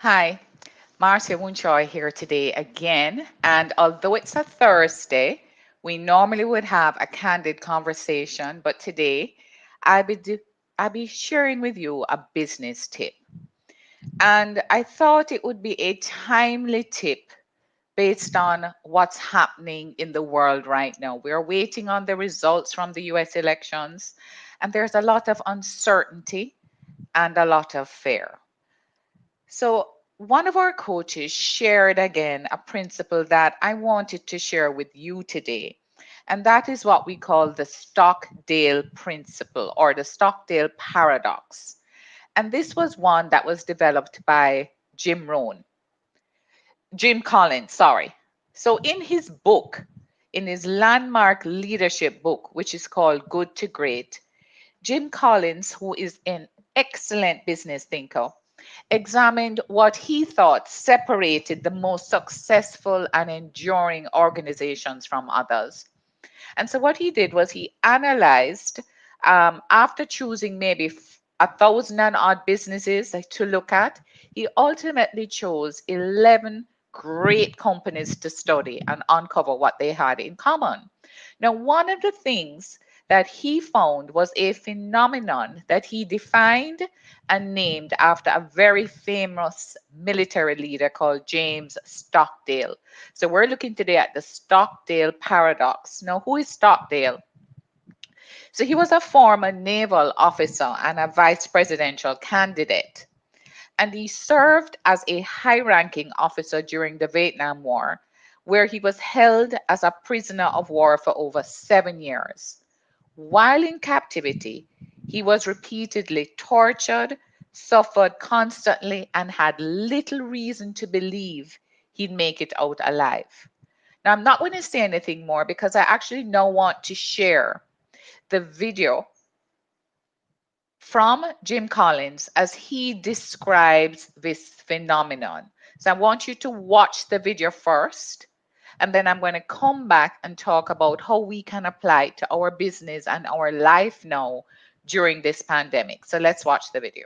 Hi, Marcia Winshaw here today again. And although it's a Thursday, we normally would have a candid conversation, but today I'll be, do- I'll be sharing with you a business tip. And I thought it would be a timely tip based on what's happening in the world right now. We're waiting on the results from the US elections, and there's a lot of uncertainty and a lot of fear. So, one of our coaches shared again a principle that I wanted to share with you today. And that is what we call the Stockdale principle or the Stockdale paradox. And this was one that was developed by Jim Collins, sorry. So, in his book, in his landmark leadership book, which is called Good to Great, Jim Collins, who is an excellent business thinker, examined what he thought separated the most successful and enduring organizations from others. And so, what he did was he analyzed, after choosing maybe a thousand and odd businesses to look at, he ultimately chose 11 great companies to study and uncover what they had in common. Now, one of the things that he found was a phenomenon that he defined and named after a very famous military leader called James Stockdale. So we're looking today at the Stockdale Paradox. Now, who is Stockdale? So he was a former naval officer and a vice presidential candidate. And he served as a high ranking officer during the Vietnam War, where he was held as a prisoner of war for over 7 years. While in captivity, he was repeatedly tortured, suffered constantly, and had little reason to believe he'd make it out alive. Now, I'm not going to say anything more because I actually now want to share the video from Jim Collins as he describes this phenomenon. So I want you to watch the video first, and then I'm going to come back and talk about how we can apply it to our business and our life now during this pandemic. So let's watch the video.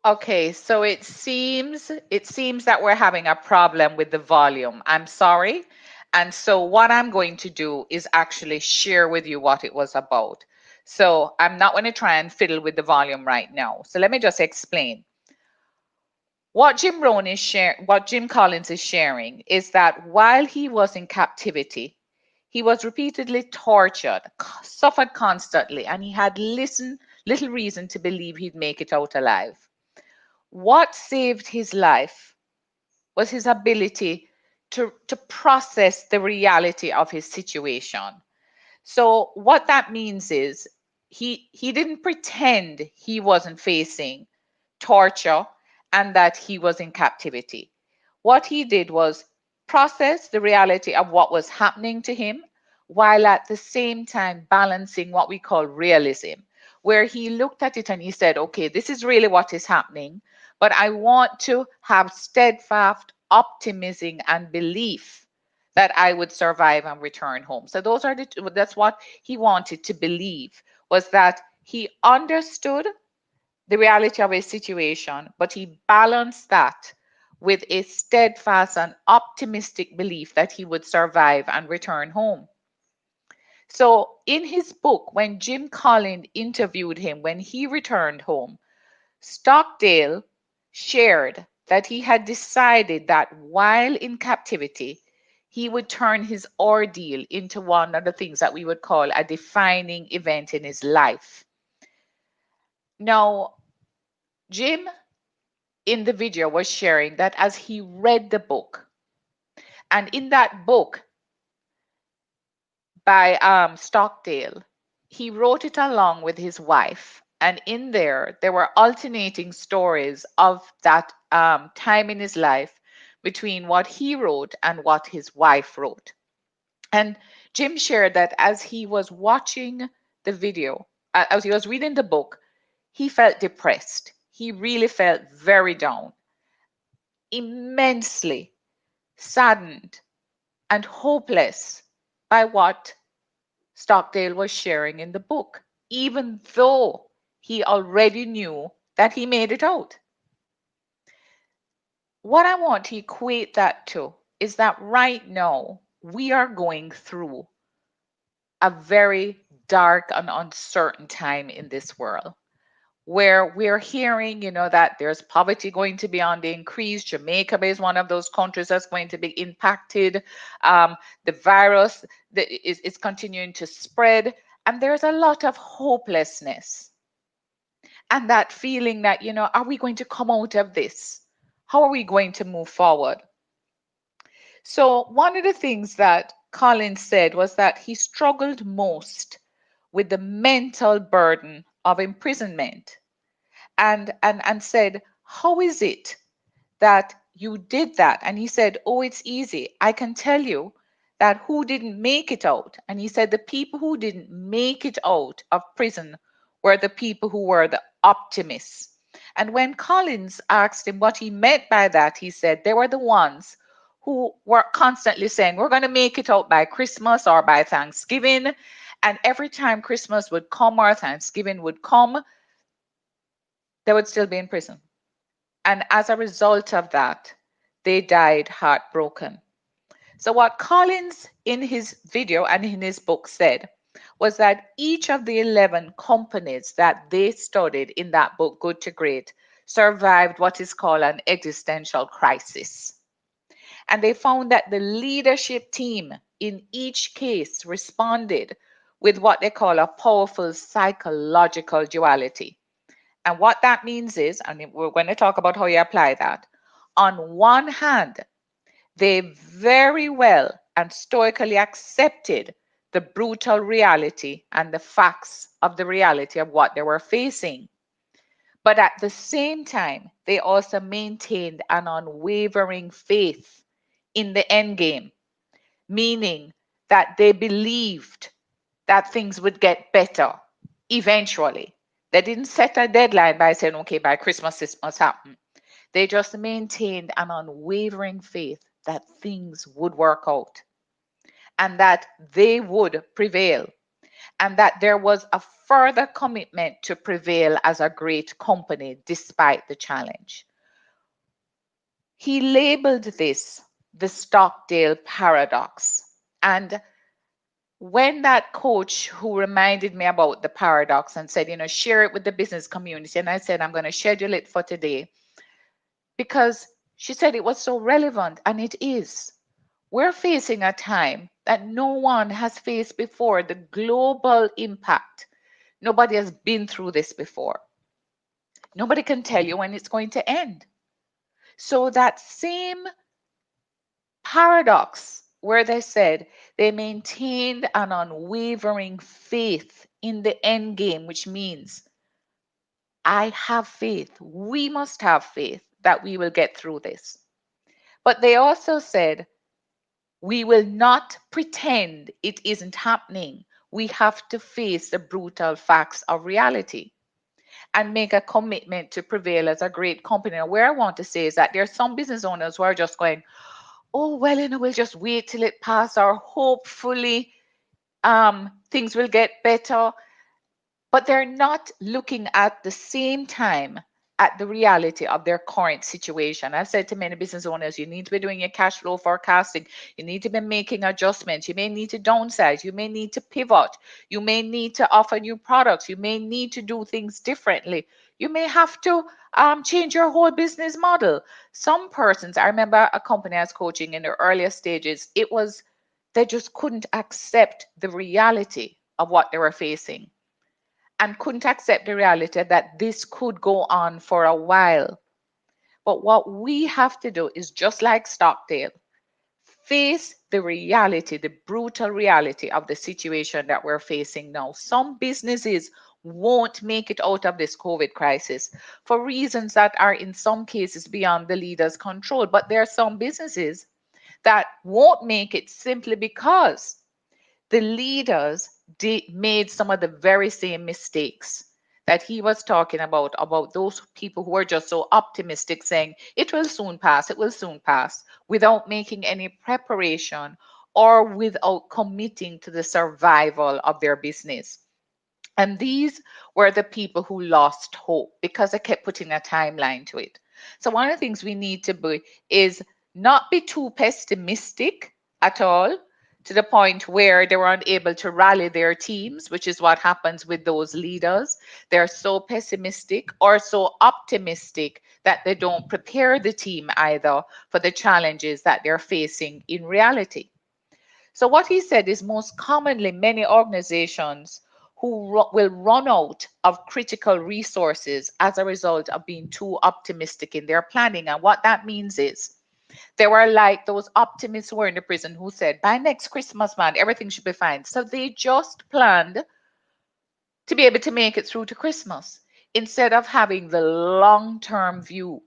Okay, so it seems that we're having a problem with the volume. I'm sorry. And so what I'm going to do is actually share with you what it was about. So I'm not going to try and fiddle with the volume right now. So let me just explain. What Jim Collins is sharing is that while he was in captivity, he was repeatedly tortured, suffered constantly, and he had little reason to believe he'd make it out alive. What saved his life was his ability to process the reality of his situation. So what that means is he didn't pretend he wasn't facing torture and that he was in captivity. What he did was process the reality of what was happening to him while at the same time balancing what we call realism, where he looked at it and he said, okay, this is really what is happening, but I want to have steadfast optimism and belief that I would survive and return home. So that's what he wanted to believe, was that he understood the reality of his situation, but he balanced that with a steadfast and optimistic belief that he would survive and return home. So, in his book, when Jim Collins interviewed him when he returned home, Stockdale shared that he had decided that while in captivity, he would turn his ordeal into one of the things that we would call a defining event in his life. Now, Jim in the video was sharing that as he read the book, and in that book by Stockdale, he wrote it along with his wife. And in there were alternating stories of that time in his life between what he wrote and what his wife wrote. And Jim shared that as he was watching the video, as he was reading the book, he felt depressed. He really felt very down, immensely saddened and hopeless by what Stockdale was sharing in the book, even though he already knew that he made it out. What I want to equate that to is that right now we are going through a very dark and uncertain time in this world where we're hearing, that there's poverty going to be on the increase. Jamaica is one of those countries that's going to be impacted. The virus is continuing to spread, and there's a lot of hopelessness and that feeling that, are we going to come out of this? How are we going to move forward? So, one of the things that Colin said was that he struggled most with the mental burden of imprisonment and said, how is it that you did that? And he said, oh, it's easy. I can tell you that who didn't make it out. And he said the people who didn't make it out of prison were the people who were the optimists. And when Collins asked him what he meant by that, he said they were the ones who were constantly saying, we're going to make it out by Christmas or by Thanksgiving. And every time Christmas would come or Thanksgiving would come, they would still be in prison. And as a result of that, they died heartbroken. So, what Collins in his video and in his book said was that each of the 11 companies that they studied in that book, Good to Great, survived what is called an existential crisis. And they found that the leadership team in each case responded with what they call a powerful psychological duality. And what that means is, and we're going to talk about how you apply that. On one hand, they very well and stoically accepted the brutal reality and the facts of the reality of what they were facing. But at the same time, they also maintained an unwavering faith in the end game, meaning that they believed that things would get better eventually. They didn't set a deadline by saying, okay, by Christmas this must happen. They just maintained an unwavering faith that things would work out and that they would prevail and that there was a further commitment to prevail as a great company despite the challenge. He labeled this the Stockdale Paradox. And when that coach who reminded me about the paradox and said, share it with the business community, and I said, I'm going to schedule it for today because she said it was so relevant, and it is. We're facing a time that no one has faced before, the global impact. Nobody has been through this before. Nobody can tell you when it's going to end. So that same paradox where they said they maintained an unwavering faith in the end game, which means I have faith. We must have faith that we will get through this. But they also said we will not pretend it isn't happening. We have to face the brutal facts of reality and make a commitment to prevail as a great company. And where I want to say is that there are some business owners who are just going, oh, well, we'll just wait till it passes, or hopefully things will get better. But they're not looking at the same time at the reality of their current situation. I've said to many business owners, you need to be doing your cash flow forecasting. You need to be making adjustments. You may need to downsize. You may need to pivot. You may need to offer new products. You may need to do things differently. You may have to change your whole business model. Some persons, I remember a company I was coaching in the earlier stages, it was they just couldn't accept the reality of what they were facing and couldn't accept the reality that this could go on for a while. But what we have to do is just like Stockdale, face the reality, the brutal reality of the situation that we're facing now. Some businesses won't make it out of this COVID crisis for reasons that are in some cases beyond the leader's control. But there are some businesses that won't make it simply because the leaders made some of the very same mistakes that he was talking about those people who are just so optimistic, saying it will soon pass, it will soon pass, without making any preparation or without committing to the survival of their business. And these were the people who lost hope because they kept putting a timeline to it. So one of the things we need to be is not be too pessimistic at all, to the point where they were unable to rally their teams, which is what happens with those leaders. They're so pessimistic or so optimistic that they don't prepare the team either for the challenges that they're facing in reality. So what he said is most commonly many organizations who will run out of critical resources as a result of being too optimistic in their planning. And what that means is they were like those optimists who were in the prison who said, by next Christmas, man, everything should be fine. So they just planned to be able to make it through to Christmas instead of having the long-term view.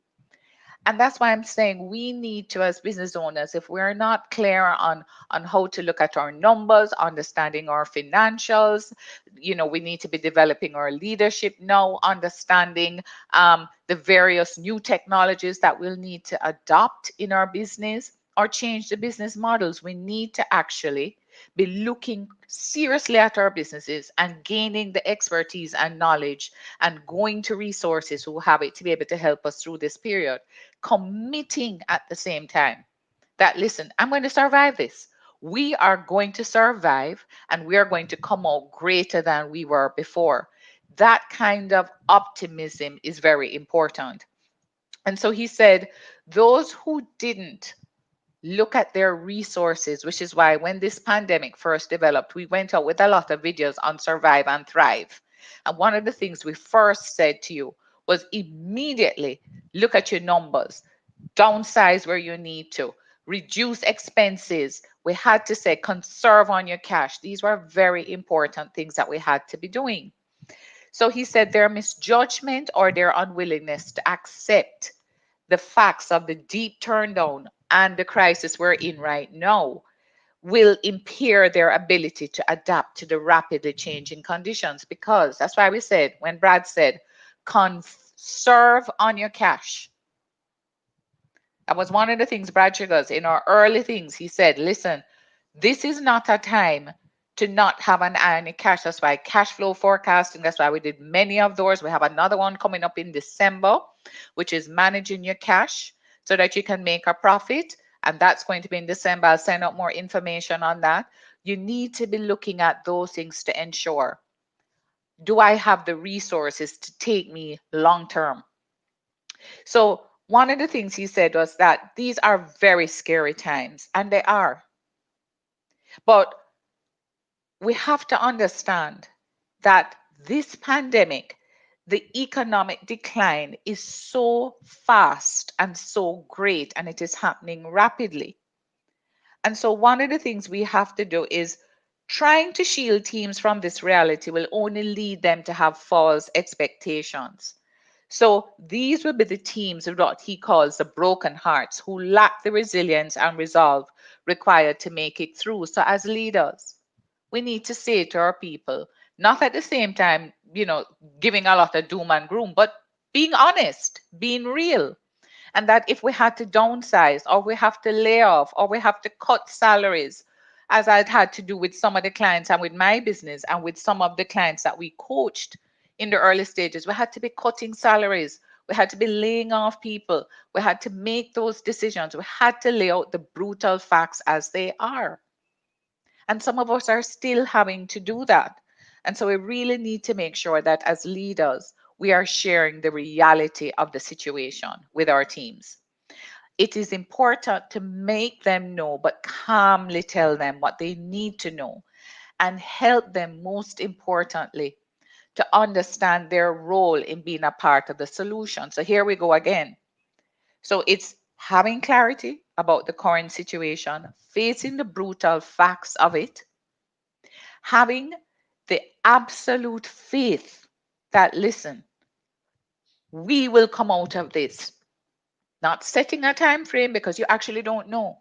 And that's why I'm saying we need to, as business owners, if we're not clear on how to look at our numbers, understanding our financials, we need to be developing our leadership now, understanding the various new technologies that we'll need to adopt in our business or change the business models. We need to actually be looking seriously at our businesses and gaining the expertise and knowledge and going to resources who have it to be able to help us through this period, committing at the same time that, listen, I'm going to survive this. We are going to survive and we are going to come out greater than we were before. That kind of optimism is very important. And so he said, those who didn't look at their resources, which is why when this pandemic first developed, we went out with a lot of videos on survive and thrive. And one of the things we first said to you was immediately look at your numbers, downsize where you need to, reduce expenses. We had to say conserve on your cash. These were very important things that we had to be doing. So he said their misjudgment or their unwillingness to accept the facts of the deep turndown and the crisis we're in right now will impair their ability to adapt to the rapidly changing conditions. Because that's why we said, when Brad said, conserve on your cash. That was one of the things Brad Sugars in our early things. He said, listen, this is not a time to not have an eye on your cash. That's why cash flow forecasting, that's why we did many of those. We have another one coming up in December, which is managing your cash so that you can make a profit. And that's going to be in December. I'll send out more information on that. You need to be looking at those things to ensure, do I have the resources to take me long term? So one of the things he said was that these are very scary times, and they are. But we have to understand that this pandemic, the economic decline is so fast and so great, and it is happening rapidly. And so one of the things we have to do is trying to shield teams from this reality will only lead them to have false expectations. So these will be the teams of what he calls the broken hearts, who lack the resilience and resolve required to make it through. So as leaders, we need to say to our people, not at the same time, giving a lot of doom and gloom, but being honest, being real. And that if we had to downsize or we have to lay off or we have to cut salaries, as I'd had to do with some of the clients and with my business and with some of the clients that we coached in the early stages, we had to be cutting salaries. We had to be laying off people. We had to make those decisions. We had to lay out the brutal facts as they are. And some of us are still having to do that. And so we really need to make sure that as leaders, we are sharing the reality of the situation with our teams. It is important to make them know, but calmly tell them what they need to know and help them, most importantly, to understand their role in being a part of the solution. So here we go again. So it's having clarity about the current situation, facing the brutal facts of it, having the absolute faith that, listen, we will come out of this. Not setting a time frame because you actually don't know,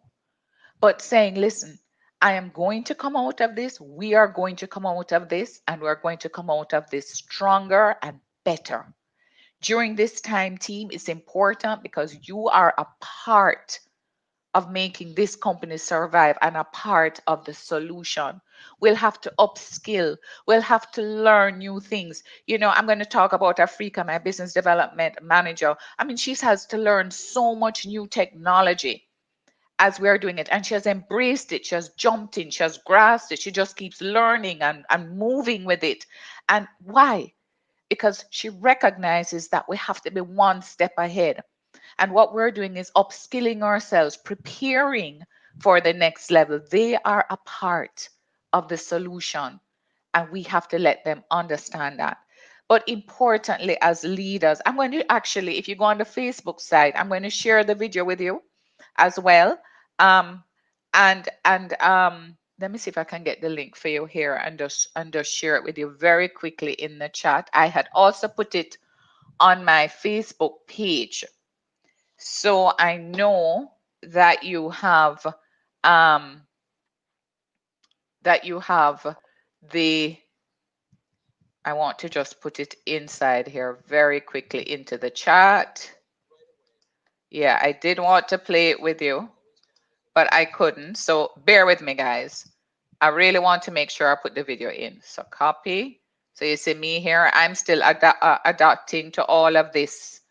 but saying, listen, I am going to come out of this. We are going to come out of this, and we're going to come out of this stronger and better. During this time, team, is important because you are a part of making this company survive and a part of the solution. We'll have to upskill. We'll have to learn new things. You know, I'm going to talk about Africa, my business development manager. I mean, she has to learn so much new technology as we're doing it. And she has embraced it. She has jumped in. She has grasped it. She just keeps learning and moving with it. And why? Because she recognizes that we have to be one step ahead. And what we're doing is upskilling ourselves, preparing for the next level. They are a part of the solution, and we have to let them understand that. But importantly, as leaders, I'm going to actually, if you go on the Facebook side, I'm going to share the video with you as well. Um, and let me see if I can get the link for you here and just share it with you very quickly in the chat. I had also put it on my Facebook page. So I know that you have um, the, I want to just put it inside here very quickly into the chat. Yeah, I did want to play it with you, but I couldn't. So bear with me, guys. I really want to make sure I put the video in. So copy. So you see me here. I'm still adapting to all of this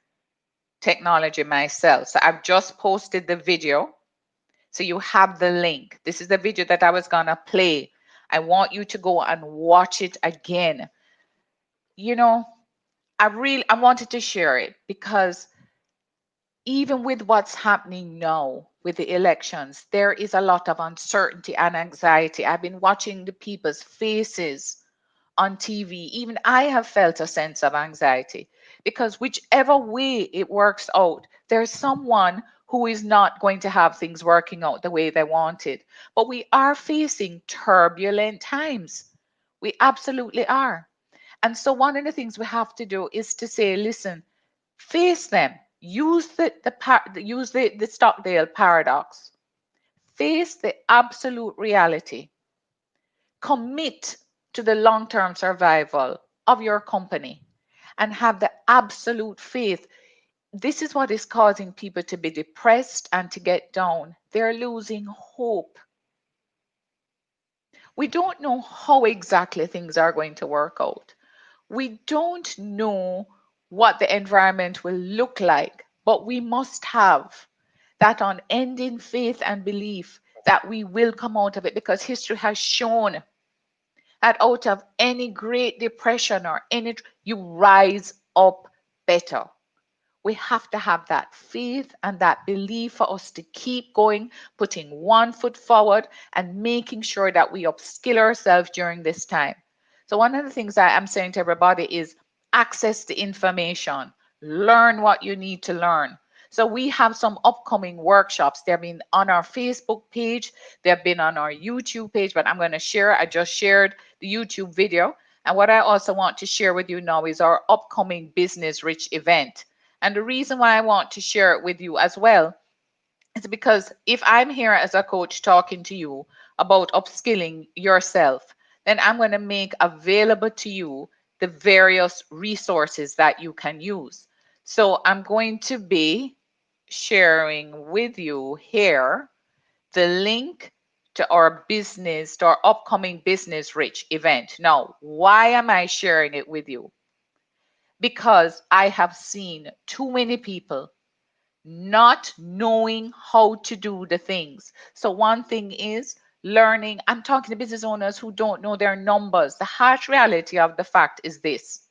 technology myself. So I've just posted the video. So you have the link. This is the video that I was going to play. I want you to go and watch it again. You know, I wanted to share it because even with what's happening now with the elections, there is a lot of uncertainty and anxiety. I've been watching the people's faces on TV. Even I have felt a sense of anxiety because whichever way it works out, there's someone who is not going to have things working out the way they wanted. But we are facing turbulent times. We absolutely are. And so one of the things we have to do is to say, listen, face them. Use the Stockdale Paradox. Face the absolute reality. Commit to the long-term survival of your company and have the absolute faith. This is what is causing people to be depressed and to get down. They're losing hope. We don't know how exactly things are going to work out. We don't know what the environment will look like, but we must have that unending faith and belief that we will come out of it, because history has shown that out of any great depression or any, you rise up better. We have to have that faith and that belief for us to keep going, putting one foot forward and making sure that we upskill ourselves during this time. So one of the things I am saying to everybody is access the information, learn what you need to learn. So we have some upcoming workshops. They've been on our Facebook page, they've been on our YouTube page, but I'm going to share, I just shared the YouTube video. And what I also want to share with you now is our upcoming Business Rich event. And the reason why I want to share it with you as well is because if I'm here as a coach talking to you about upskilling yourself, then I'm going to make available to you the various resources that you can use. So I'm going to be sharing with you here the link to our upcoming Business Rich event. Now, why am I sharing it with you? because I have seen too many people not knowing how to do the things. So one thing is learning. I'm talking to business owners who don't know their numbers. The harsh reality of the fact is this: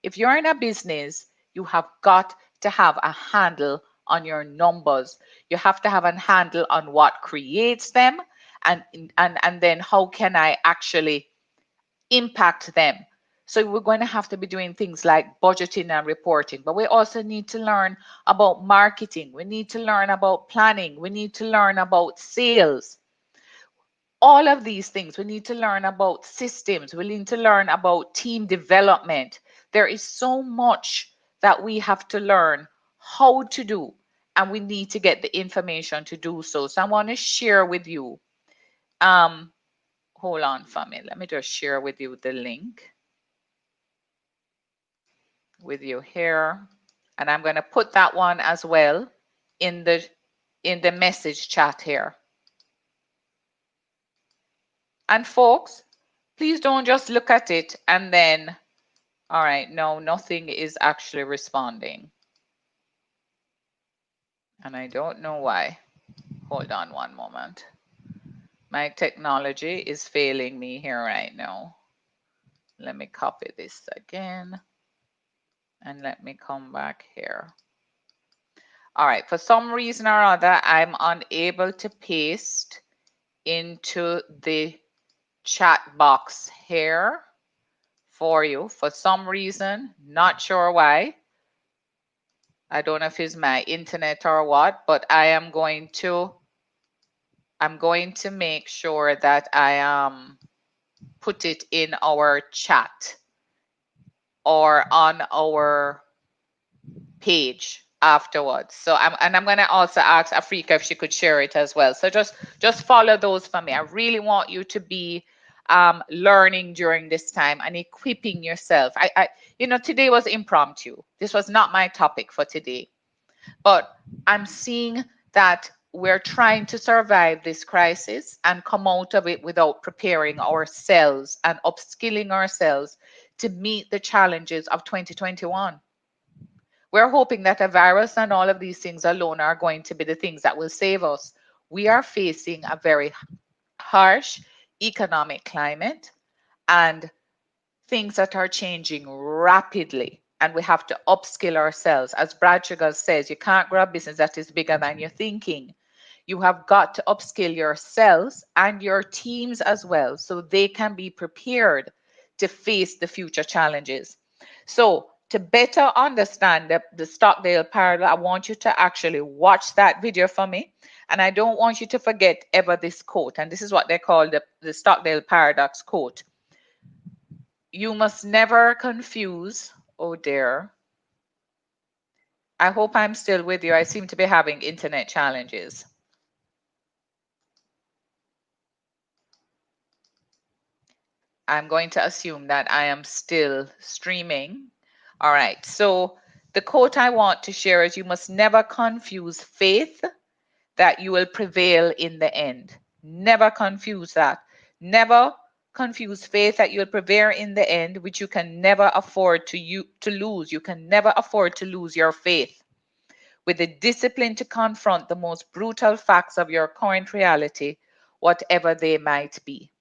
if you're in a business, you have got to have a handle on your numbers. You have to have a handle on what creates them, and then how can I actually impact them. So we're going to have to be doing things like budgeting and reporting, but we also need to learn about marketing. We need to learn about planning. We need to learn about sales. All of these things. We need to learn about systems. We need to learn about team development. There is so much that we have to learn how to do, and we need to get the information to do so. So I want to share with you. Hold on for me. Let me just share with you the link with you here, and I'm going to put that one as well in the message chat here. And folks, please don't just look at it and then, all right, no, nothing is actually responding. And I don't know why. Hold on one moment. My technology is failing me here right now. Let me copy this again. And let me come back here. All right, for some reason or other, I'm unable to paste into the chat box here for you. For some reason, not sure why. I don't know if it's my internet or what, but I'm going to make sure that I put it in our chat or on our page afterwards. So I'm going to also ask Afrika if she could share it as well. So just follow those for me. I really want you to be learning during this time and equipping yourself. You know, today was impromptu. This was not my topic for today, but I'm seeing that we're trying to survive this crisis and come out of it without preparing ourselves and upskilling ourselves to meet the challenges of 2021. We're hoping that a virus and all of these things alone are going to be the things that will save us. We are facing a very harsh economic climate and things that are changing rapidly. And we have to upskill ourselves. As Brad Sugar says, you can't grow a business that is bigger than you're thinking. You have got to upskill yourselves and your teams as well so they can be prepared to face the future challenges. So to better understand the Stockdale Paradox, I want you to actually watch that video for me. And I don't want you to forget ever this quote. And this is what they call the Stockdale Paradox quote. You must never confuse, oh dear. I hope I'm still with you. I seem to be having internet challenges. I'm going to assume that I am still streaming. All right, so the quote I want to share is, you must never confuse faith that you will prevail in the end. Never confuse that. Never confuse faith that you'll prevail in the end, which you can never afford to lose. You can never afford to lose your faith. With the discipline to confront the most brutal facts of your current reality, whatever they might be.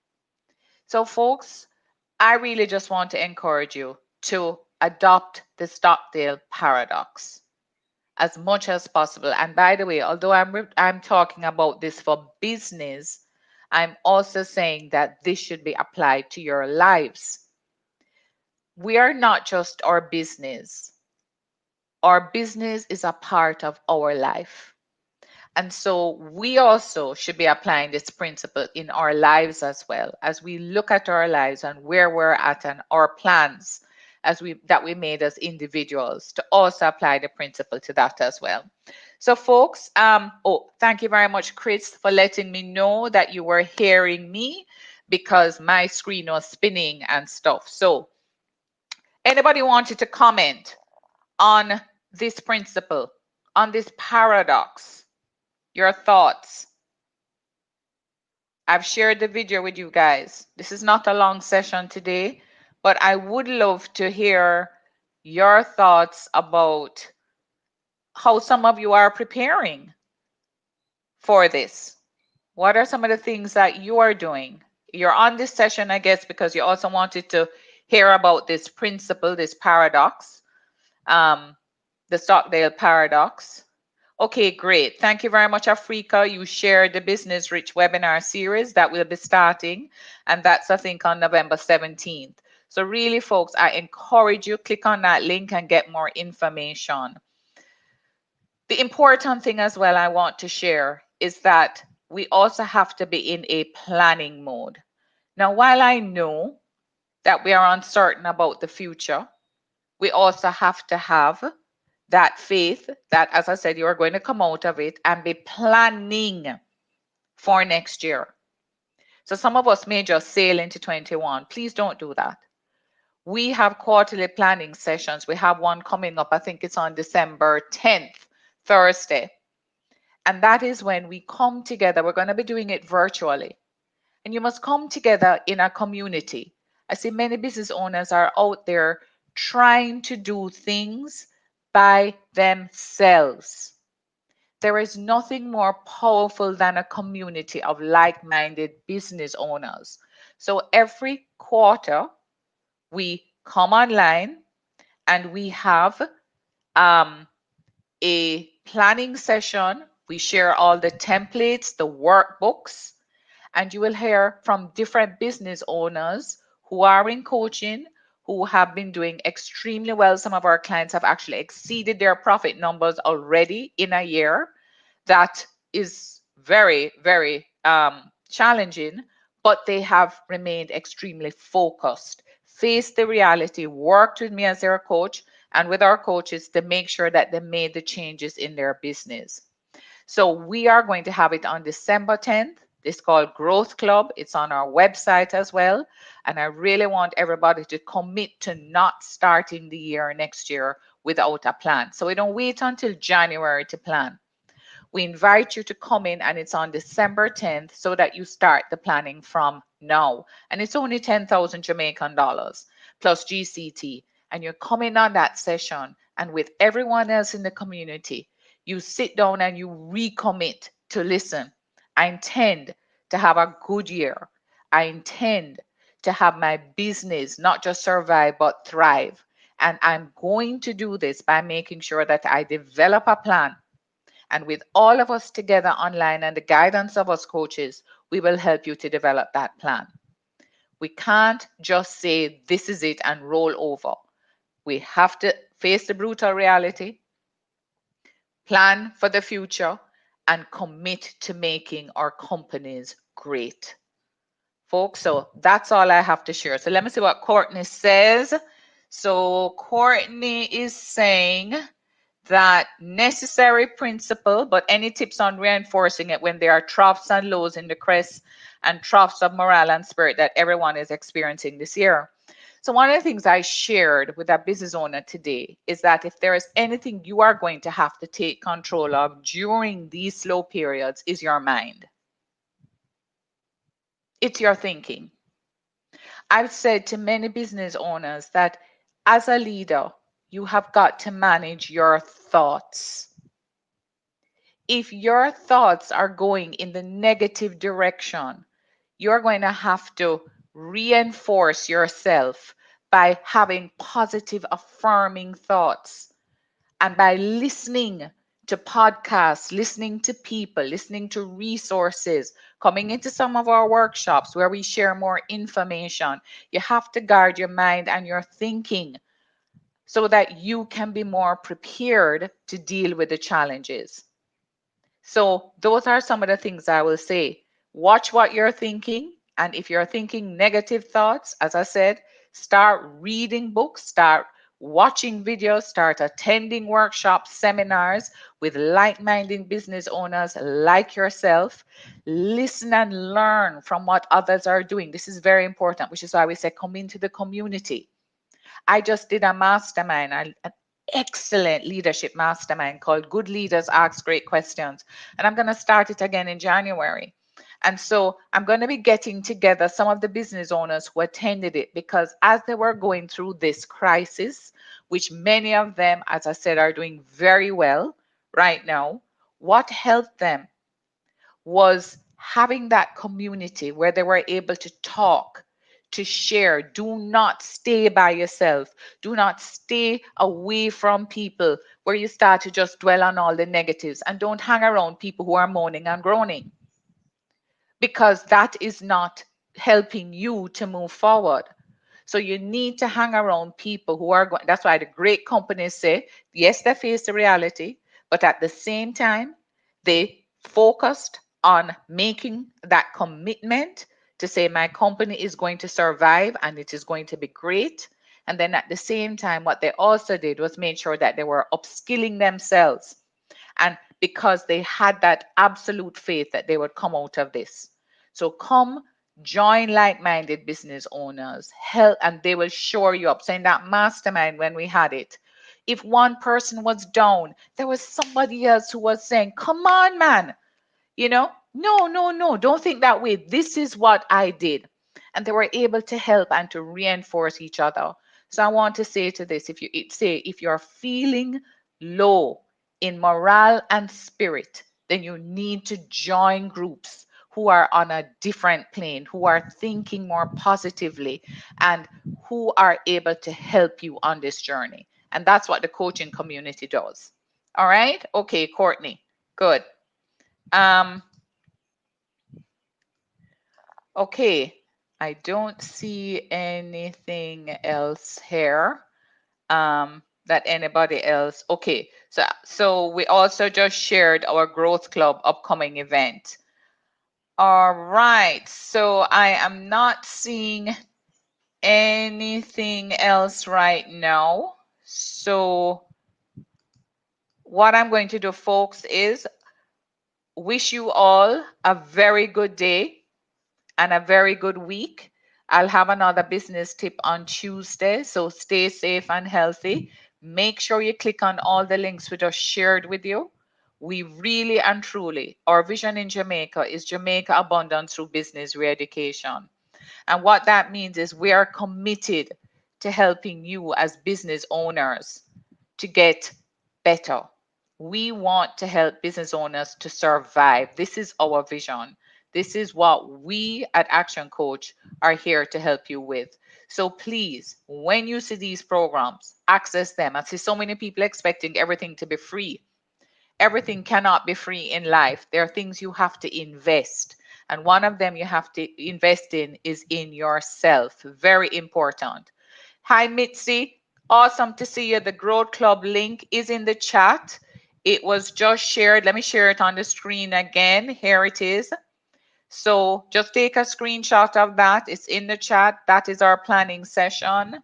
So folks, I really just want to encourage you to adopt the Stockdale Paradox as much as possible. And by the way, although I'm talking about this for business, I'm also saying that this should be applied to your lives. We are not just our business. Our business is a part of our life. And so we also should be applying this principle in our lives as well, as we look at our lives and where we're at and our plans that we made as individuals, to also apply the principle to that as well. So folks, thank you very much, Chris, for letting me know that you were hearing me, because my screen was spinning and stuff. So anybody wanted to comment on this principle, on this paradox? Your thoughts? I've shared the video with you guys. This is not a long session today, but I would love to hear your thoughts about how some of you are preparing for this. What are some of the things that you are doing? You're on this session, I guess, because you also wanted to hear about this principle, this paradox, um, the Stockdale Paradox. Okay, great. Thank you very much, Afrika. You shared the Business Rich webinar series that will be starting, and that's, I think, on November 17th. So really, folks, I encourage you, click on that link and get more information. The important thing as well I want to share is that we also have to be in a planning mode. Now, while I know that we are uncertain about the future, we also have to have that faith that, as I said, you are going to come out of it and be planning for next year. So some of us may just sail into 21. Please don't do that. We have quarterly planning sessions. We have one coming up, I think it's on December 10th, Thursday. And that is when we come together. We're going to be doing it virtually. And you must come together in a community. I see many business owners are out there trying to do things by themselves. There is nothing more powerful than a community of like-minded business owners. So every quarter, we come online and we have a planning session. We share all the templates, the workbooks, and you will hear from different business owners who are in coaching, who have been doing extremely well. Some of our clients have actually exceeded their profit numbers already in a year. That is very, very challenging, but they have remained extremely focused, faced the reality, worked with me as their coach and with our coaches to make sure that they made the changes in their business. So we are going to have it on December 10th. It's called Growth Club. It's on our website as well. And I really want everybody to commit to not starting the year next year without a plan. So we don't wait until January to plan. We invite you to come in, and it's on December 10th so that you start the planning from now. And it's only 10,000 Jamaican dollars plus GCT. And you're coming on that session, and with everyone else in the community, you sit down and you recommit to listen. I intend to have a good year. I intend to have my business not just survive but thrive. And I'm going to do this by making sure that I develop a plan. And with all of us together online and the guidance of us coaches, we will help you to develop that plan. We can't just say this is it and roll over. We have to face the brutal reality, plan for the future, and commit to making our companies great. Folks, so that's all I have to share. So let me see what Courtney says. So Courtney is saying that necessary principle, but any tips on reinforcing it when there are troughs and lows in the crest and troughs of morale and spirit that everyone is experiencing this year? So one of the things I shared with a business owner today is that if there is anything you are going to have to take control of during these slow periods is your mind. It's your thinking. I've said to many business owners that as a leader, you have got to manage your thoughts. If your thoughts are going in the negative direction, you're going to have to reinforce yourself by having positive, affirming thoughts and by listening to podcasts, listening to people, listening to resources, coming into some of our workshops where we share more information. You have to guard your mind and your thinking so that you can be more prepared to deal with the challenges. So those are some of the things I will say. Watch what you're thinking. And if you're thinking negative thoughts, as I said, start reading books, start watching videos, start attending workshops, seminars with like-minded business owners like yourself. Listen and learn from what others are doing. This is very important, which is why we say come into the community. I just did a mastermind, an excellent leadership mastermind called Good Leaders Ask Great Questions. And I'm going to start it again in January. And so I'm going to be getting together some of the business owners who attended it, because as they were going through this crisis, which many of them, as I said, are doing very well right now, what helped them was having that community where they were able to talk, to share. Do not stay by yourself. Do not stay away from people where you start to just dwell on all the negatives, and don't hang around people who are moaning and groaning, because that is not helping you to move forward. So you need to hang around people who are going. That's why the great companies say, yes, they face the reality, but at the same time, they focused on making that commitment to say, my company is going to survive and it is going to be great. And then at the same time, what they also did was make sure that they were upskilling themselves. And because they had that absolute faith that they would come out of this. So come join like-minded business owners, help, and they will shore you up. Saying that mastermind, when we had it, if one person was down, there was somebody else who was saying, come on, man, no, no, no, don't think that way. This is what I did. And they were able to help and to reinforce each other. So I want to say to this, if you're feeling low in morale and spirit, then you need to join groups who are on a different plane, who are thinking more positively, and who are able to help you on this journey. And that's what the coaching community does. All right. Okay, Courtney. Good. Um, Okay, I don't see anything else here that anybody else. Okay, so we also just shared our Growth Club upcoming event. All right, so I am not seeing anything else right now. So what I'm going to do, folks, is wish you all a very good day and a very good week. I'll have another business tip on Tuesday, so stay safe and healthy. Make sure you click on all the links we just shared with you. We really and truly, our vision in Jamaica is Jamaica abundance through business re-education. And what that means is we are committed to helping you as business owners to get better. We want to help business owners to survive. This is our vision. This is what we at Action Coach are here to help you with. So please, when you see these programs, access them. I see so many people expecting everything to be free. Everything cannot be free in life. There are things you have to invest. And one of them you have to invest in is in yourself. Very important. Hi, Mitzi. Awesome to see you. The Growth Club link is in the chat. It was just shared. Let me share it on the screen again. Here it is. So just take a screenshot of that. It's in the chat. That is our planning session.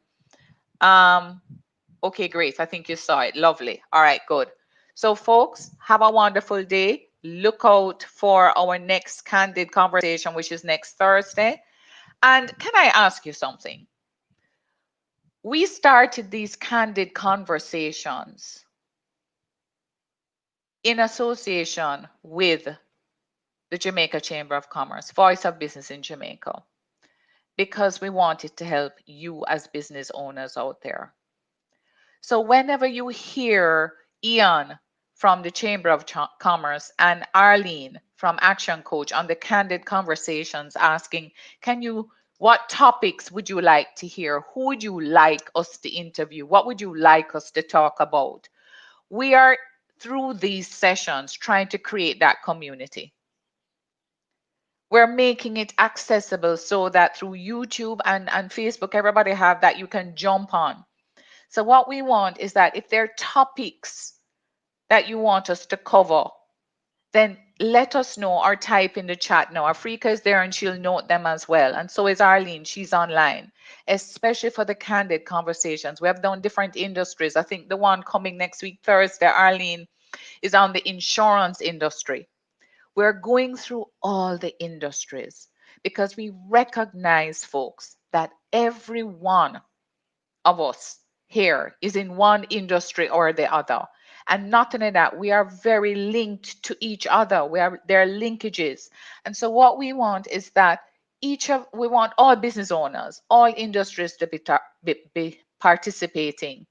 Okay, great. I think you saw it. Lovely. All right, good. So folks, have a wonderful day. Look out for our next Candid conversation, which is next Thursday. And can I ask you something? We started these Candid conversations in association with the Jamaica Chamber of Commerce, Voice of Business in Jamaica, because we wanted to help you as business owners out there. So whenever you hear Ian from the Chamber of Commerce and Arlene from Action Coach on the Candid Conversations asking, what topics would you like to hear? Who would you like us to interview? What would you like us to talk about? We are through these sessions trying to create that community. We're making it accessible so that through YouTube and Facebook, everybody have that you can jump on. So what we want is that if there are topics that you want us to cover, then let us know or type in the chat now. Afrika is there and she'll note them as well. And so is Arlene. She's online, especially for the Candid conversations. We have done different industries. I think the one coming next week, Thursday, Arlene, is on the insurance industry. We're going through all the industries because we recognize, folks, that every one of us here is in one industry or the other. And not only that, we are very linked to each other. There are linkages. And so what we want is that we want all business owners, all industries to be participating.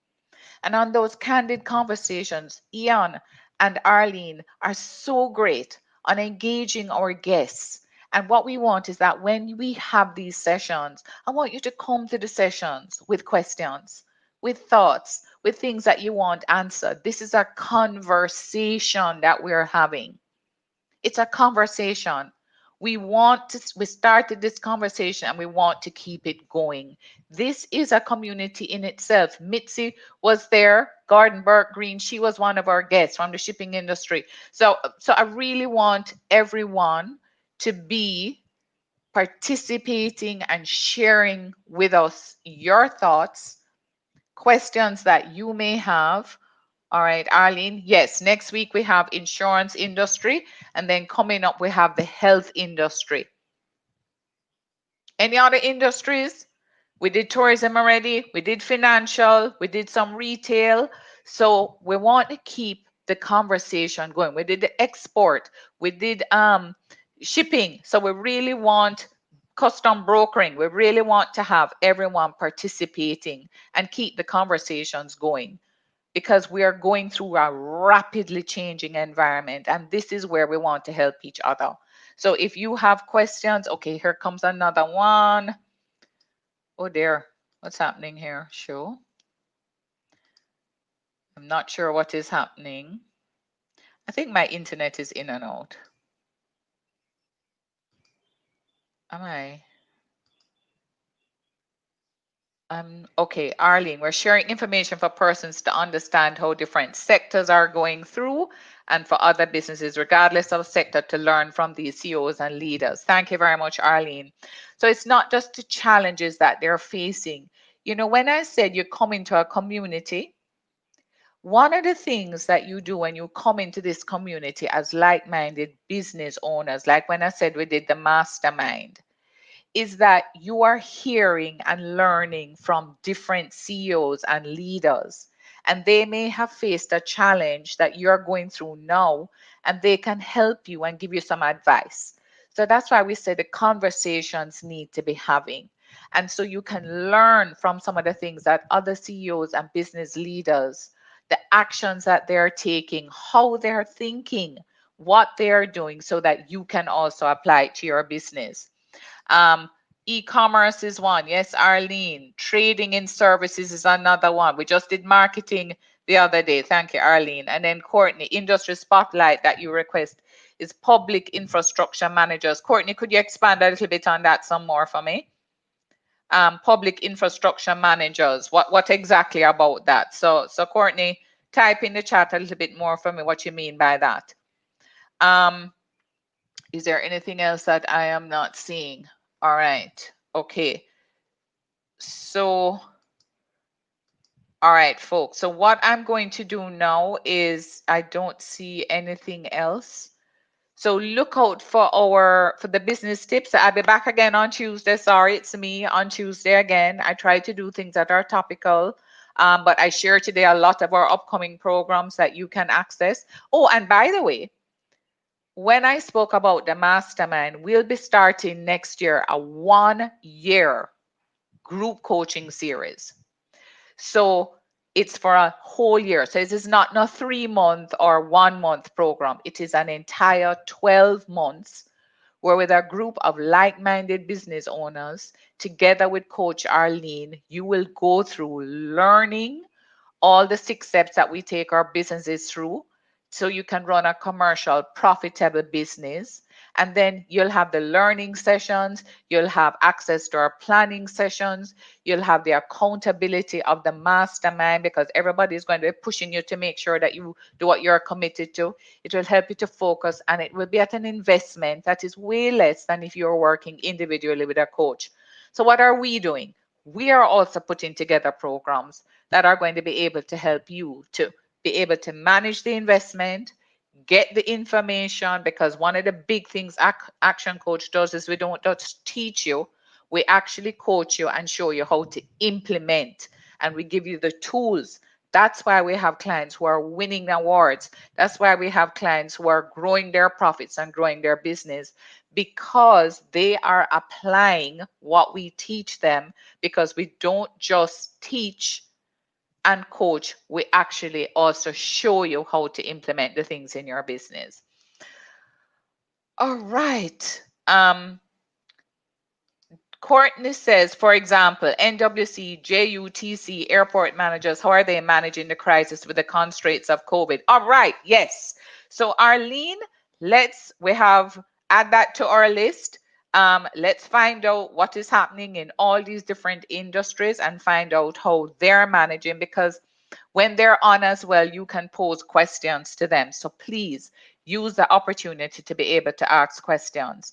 And on those candid conversations, Ian and Arlene are so great on engaging our guests. And what we want is that when we have these sessions, I want you to come to the sessions with questions, with thoughts, with things that you want answered. This is a conversation that we're having. It's a conversation. We started this conversation and we want to keep it going. This is a community in itself. Mitzi was there, Gordon Burke Green, she was one of our guests from the shipping industry. So I really want everyone to be participating and sharing with us your thoughts, questions that you may have. All right, Arlene. Yes, next week we have insurance industry, and then coming up we have the health industry. Any other industries? We did tourism already. We did financial. We did some retail. So we want to keep the conversation going. We did the export. We did shipping. So we really want custom brokering. We really want to have everyone participating and keep the conversations going, because we are going through a rapidly changing environment, and this is where we want to help each other. So if you have questions, okay, here comes another one. Oh dear, what's happening here? Show. I'm not sure what is happening. I think my internet is in and out. Am I? Okay, Arlene, we're sharing information for persons to understand how different sectors are going through, and for other businesses, regardless of sector, to learn from these CEOs and leaders. Thank you very much, Arlene. So it's not just the challenges that they're facing. You know, when I said you come into a community, one of the things that you do when you come into this community as like-minded business owners, like when I said we did the mastermind, is that you are hearing and learning from different CEOs and leaders. And they may have faced a challenge that you're going through now, and they can help you and give you some advice. So that's why we say the conversations need to be having. And so you can learn from some of the things that other CEOs and business leaders, the actions that they're taking, how they're thinking, what they're doing, so that you can also apply it to your business. E-commerce is one. Yes, Arlene. Trading in services is another one. We just did marketing the other day. Thank you, Arlene. And then Courtney, industry spotlight that you request is public infrastructure managers. Courtney, could you expand a little bit on that some more for me? Public infrastructure managers. What exactly about that? So Courtney, type in the chat a little bit more for me what you mean by that. Is there anything else that I am not seeing? All right. Okay. So, all right, folks. So what I'm going to do now is I don't see anything else. So look out for the business tips. I'll be back again on Tuesday. Sorry, it's me on Tuesday again. I try to do things that are topical. But I share today a lot of our upcoming programs that you can access. Oh, and by the way, when I spoke about the mastermind, we'll be starting next year a 1-year group coaching series. So it's for a whole year. So it is not a 3-month or 1-month program. It is an entire 12 months where, with a group of like-minded business owners, together with Coach Arlene, you will go through learning all the 6 steps that we take our businesses through, so you can run a commercial, profitable business. And then you'll have the learning sessions, you'll have access to our planning sessions, you'll have the accountability of the mastermind, because everybody is going to be pushing you to make sure that you do what you're committed to. It will help you to focus, and it will be at an investment that is way less than if you're working individually with a coach. So what are we doing? We are also putting together programs that are going to be able to help you to be able to manage the investment, get the information, because one of the big things Action Coach does is we don't just teach you, we actually coach you and show you how to implement, and we give you the tools That's why we have clients who are winning awards. That's why we have clients who are growing their profits and growing their business, because they are applying what we teach them, because we don't just teach and coach, we actually also show you how to implement the things in your business. All right. Courtney says, for example, NWC, JUTC, airport managers, how are they managing the crisis with the constraints of COVID? All right, yes. So Arlene, we have add that to our list. Let's find out what is happening in all these different industries and find out how they're managing, because when they're on as well, you can pose questions to them. So please use the opportunity to be able to ask questions.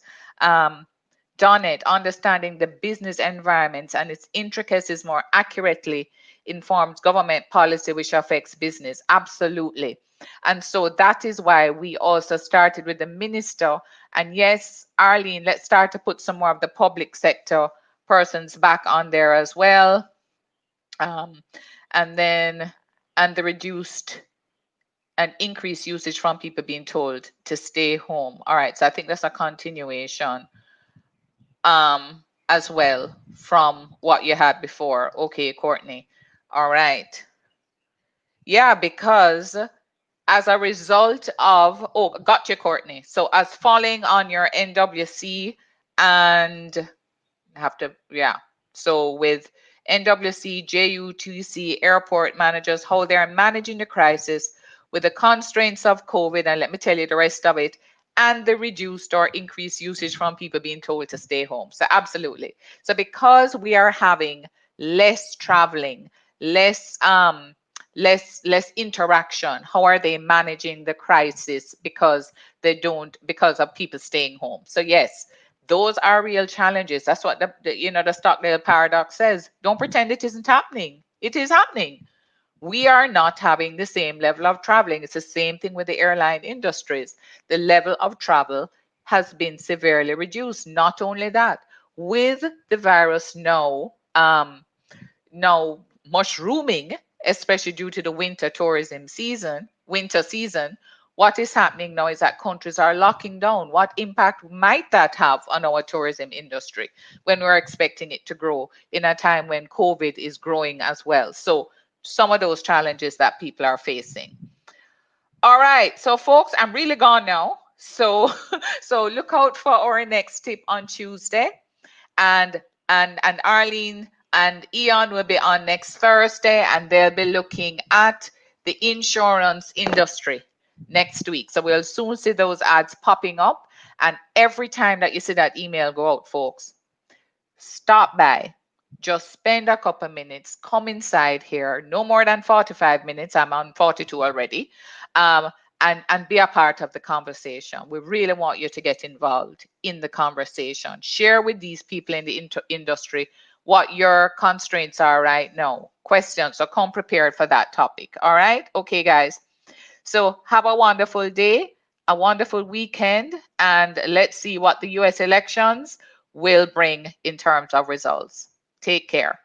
Done it, understanding the business environments and its intricacies more accurately informs government policy which affects business. Absolutely. And so that is why we also started with the minister. And yes, Arlene, let's start to put some more of the public sector persons back on there as well. And the reduced and increased usage from people being told to stay home. All right, so I think that's a continuation as well from what you had before. Okay, Courtney. All right. Yeah, because as a result of, oh, got you, Courtney. So as falling on your NWC and have to, yeah. So with NWC, JUTC, airport managers, how they're managing the crisis with the constraints of COVID, and let me tell you the rest of it, and the reduced or increased usage from people being told to stay home. So absolutely. So because we are having less traveling, less interaction, how are they managing the crisis because of people staying home? So yes, those are real challenges. That's what the Stockdale Paradox says. Don't pretend it isn't happening. It is happening. We are not having the same level of traveling. It's the same thing with the airline industries. The level of travel has been severely reduced. Not only that, with the virus now mushrooming, especially due to the winter season, what is happening now is that countries are locking down. What impact might that have on our tourism industry when we're expecting it to grow in a time when COVID is growing as well? So some of those challenges that people are facing. All right, so folks, I'm really gone now. So look out for our next tip on Tuesday, and Arlene and Ian will be on next Thursday, and they'll be looking at the insurance industry next week. So we'll soon see those ads popping up, and every time that you see that email go out, folks, stop by. Just spend a couple minutes, come inside here, no more than 45 minutes. I'm on 42 already. And be a part of the conversation. We really want you to get involved in the conversation. Share with these people in the industry what your constraints are right now. Questions, so come prepared for that topic. All right? Okay, guys. So have a wonderful day, a wonderful weekend, and let's see what the US elections will bring in terms of results. Take care.